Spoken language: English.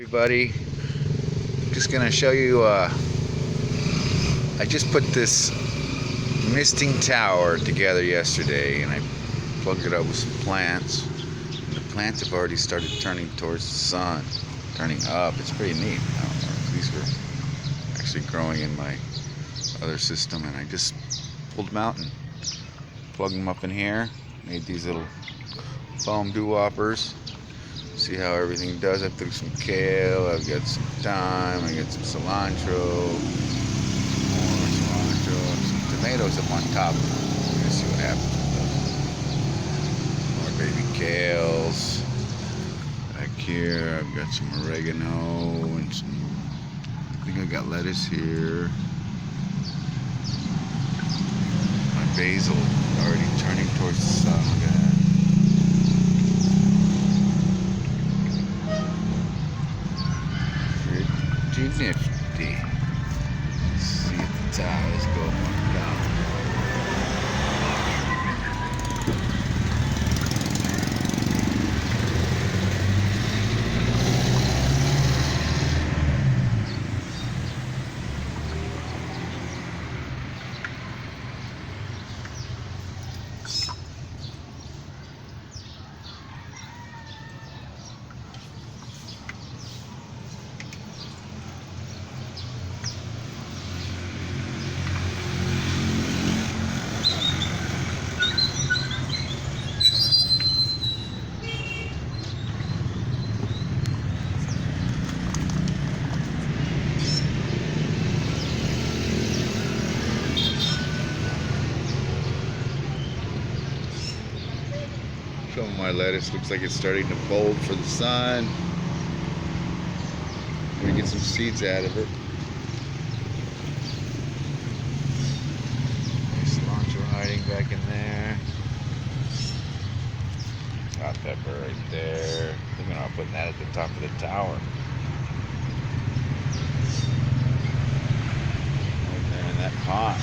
Everybody, just gonna show you I just put this misting tower together yesterday, and I plugged it up with some plants, and the plants have already started turning towards the sun, turning up. It's pretty neat. These were actually growing in my other system, and I just pulled them out and plugged them up in here, made these little foam doo-woppers. See how everything does. I threw some kale, I've got some thyme, I got some cilantro, more cilantro, and some tomatoes up on top. Let's see what happens with those. More baby kales. Back here I've got some oregano and some, I think I got lettuce here. My basil already turning towards the sun. Look at that. Pretty nifty. Let's see at the top. Let's go up and down. Some of my lettuce looks like it's starting to bolt for the sun. Let me get some seeds out of it. Cilantro hiding back in there. Hot pepper right there. Thinking about putting that at the top of the tower. Right there in that pot.